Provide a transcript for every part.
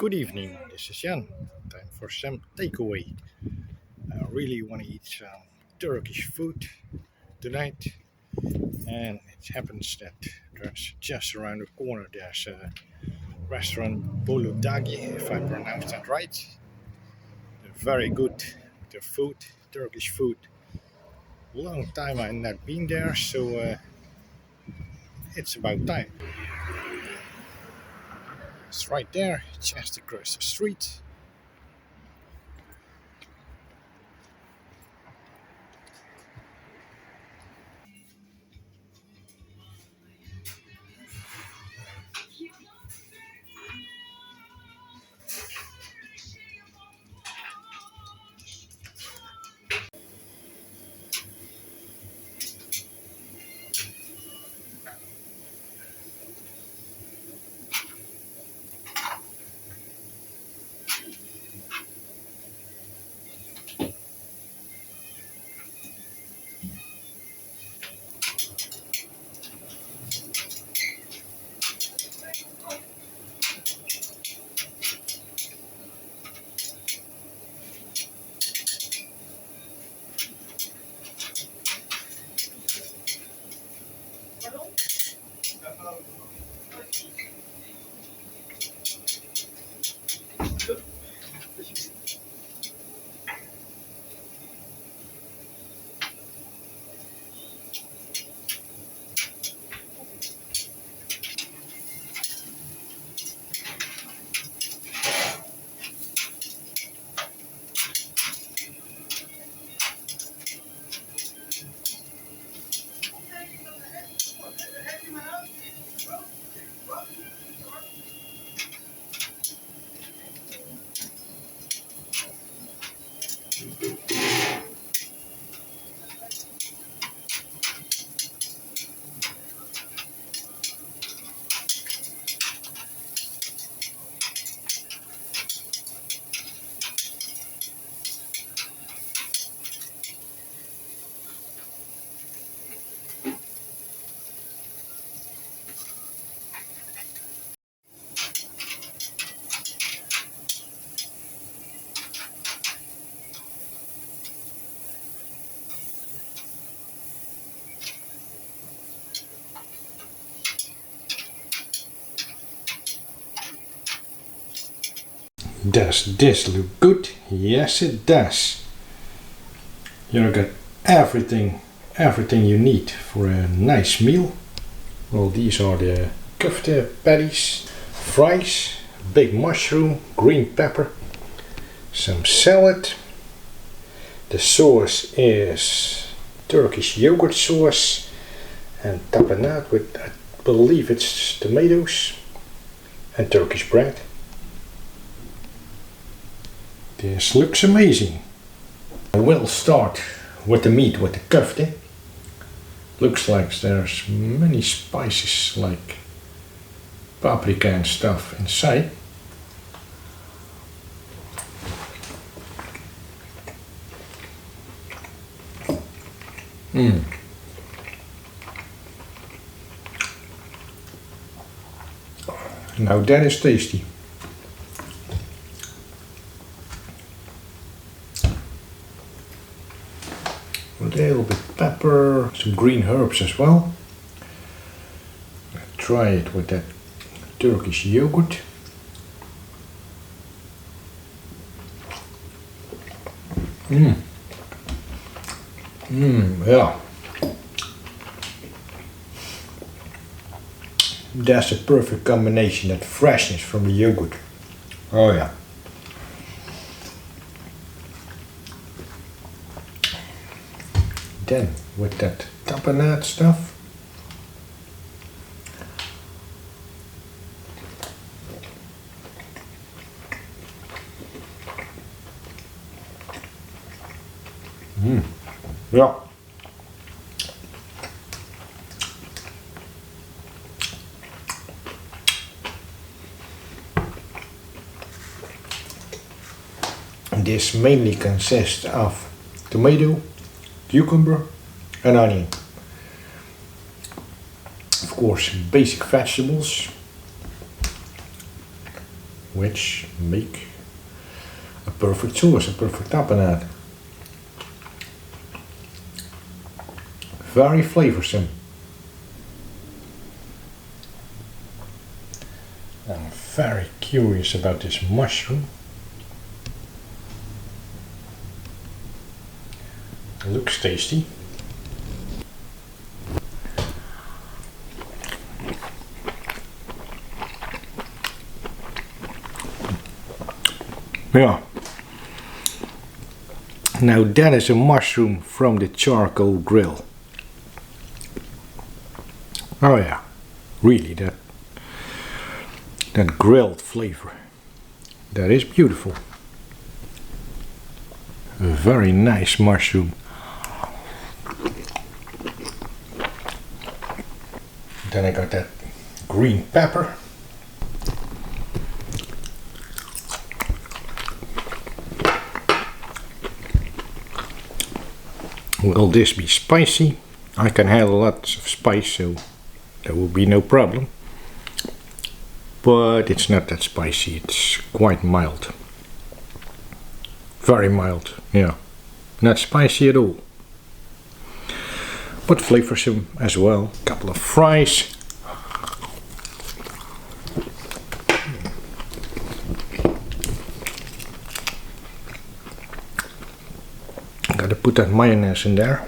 Good evening, this is Jan. Time for some takeaway. I really want to eat some Turkish food tonight, and it happens that there's just around the corner there's a restaurant Bolu Dagi, if I pronounce that right. They're very good with their food, Turkish food. Long time I've not been there, so it's about time. It's right there, just across the street. Does this look good? Yes, it does. You got everything you need for a nice meal. Well, these are the Köfte patties, fries, big mushroom, green pepper, some salad. The sauce is Turkish yogurt sauce and tapenade with, I believe it's tomatoes and Turkish bread. This looks amazing. I will start with the meat, with the köfte. Looks like there's many spices like paprika and stuff inside. Now that is tasty. A little bit pepper, some green herbs as well. Try it with that Turkish yogurt. Yeah. That's a perfect combination, that freshness from the yogurt. Oh yeah. Then with that tapenade stuff. Yeah. This mainly consists of tomato, cucumber and onion. Of course, basic vegetables. which make a perfect sauce, a perfect tapenade. Very flavorsome. I'm very curious about this mushroom. It looks tasty. Yeah. Now that is a mushroom from the charcoal grill. Oh yeah, really that grilled flavor. That is beautiful. A very nice mushroom. Then I got that green pepper. Will this be spicy? I can handle lots of spice, so there will be no problem. But it's not that spicy, it's quite mild. Very mild, yeah. Not spicy at all. But flavorsome as well. Couple of fries. Gotta put that mayonnaise in there.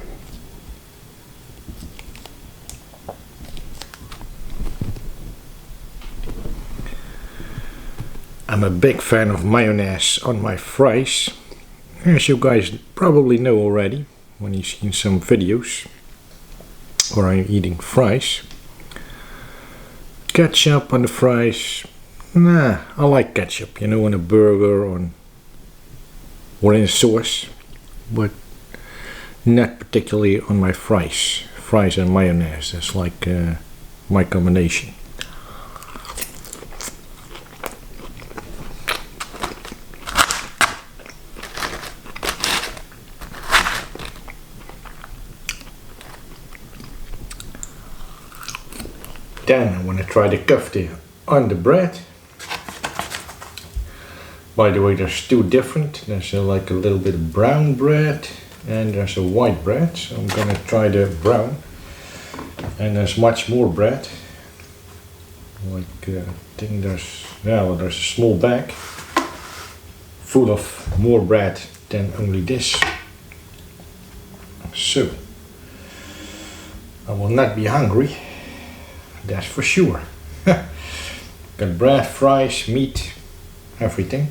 I'm a big fan of mayonnaise on my fries, as you guys probably know already when you've seen some videos where I'm eating fries. Ketchup on the fries, nah, I like ketchup, you know, on a burger or in a sauce, but not particularly on my fries. Fries and mayonnaise, that's like my combination. Then I want to try the köfte on the bread. By the way, there's two different. There's like a little bit of brown bread and there's a white bread. So I'm gonna try the brown. And there's much more bread. Like I think there's a small bag full of more bread than only this. So I will not be hungry. That's for sure. Got bread, fries, meat, everything.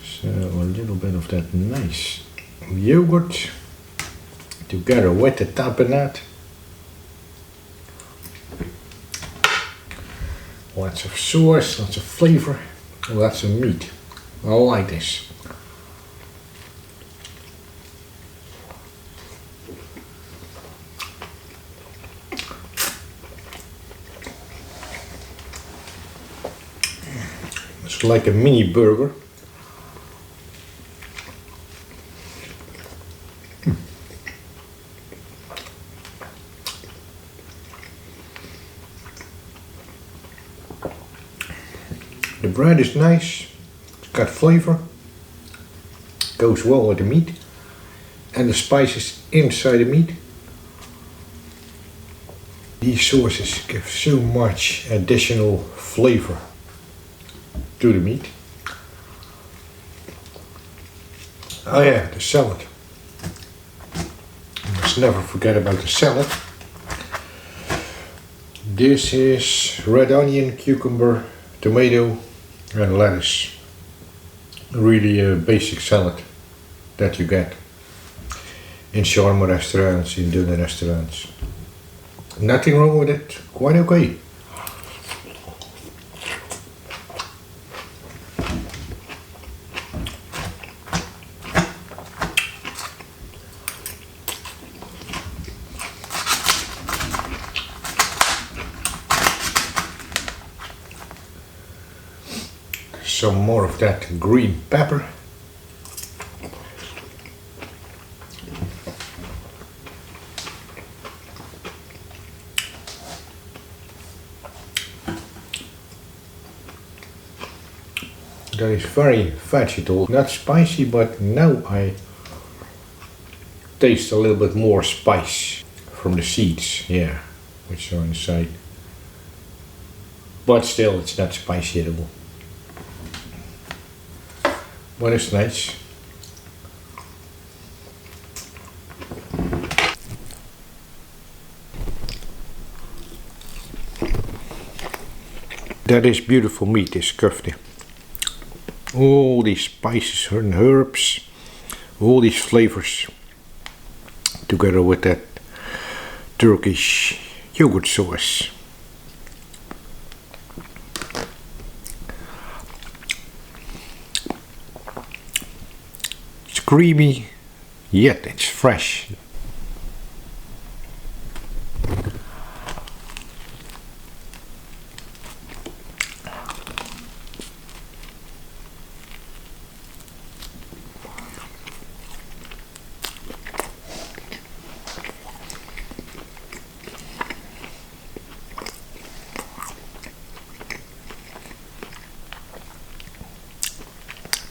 So a little bit of that nice yogurt together with the tapenade. Lots of sauce, lots of flavor, lots of meat. I like this. It's like a mini burger. The bread is nice, it's got flavor, goes well with the meat, and the spices inside the meat. These sauces give so much additional flavor to the meat. Oh yeah, the salad. You must never forget about the salad. This is red onion, cucumber, tomato and lettuce. Really a basic salad that you get in shawarma restaurants, in dinner restaurants. Nothing wrong with it, quite okay. Some more of that green pepper. that is very vegetal, not spicy, but now I taste a little bit more spice from the seeds, yeah, which are inside. But still, it's not spicy at all. But it's nice. That is beautiful meat, this köfte. All these spices and herbs, all these flavors, together with that Turkish yogurt sauce. It's creamy, yet it's fresh.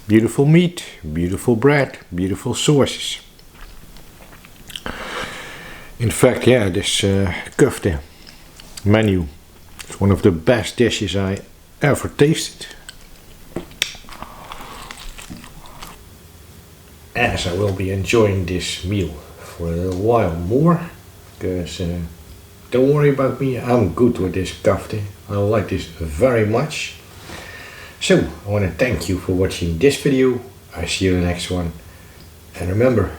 Beautiful meat, beautiful bread, beautiful sauces. In fact, yeah, this köfte menu is one of the best dishes I ever tasted. As I will be enjoying this meal for a little while more, because don't worry about me, I'm good with this köfte. I like this very much. So, I want to thank you for watching this video. I see you in the next one. And remember,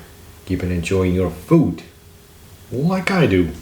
keep on enjoying your food, like I do.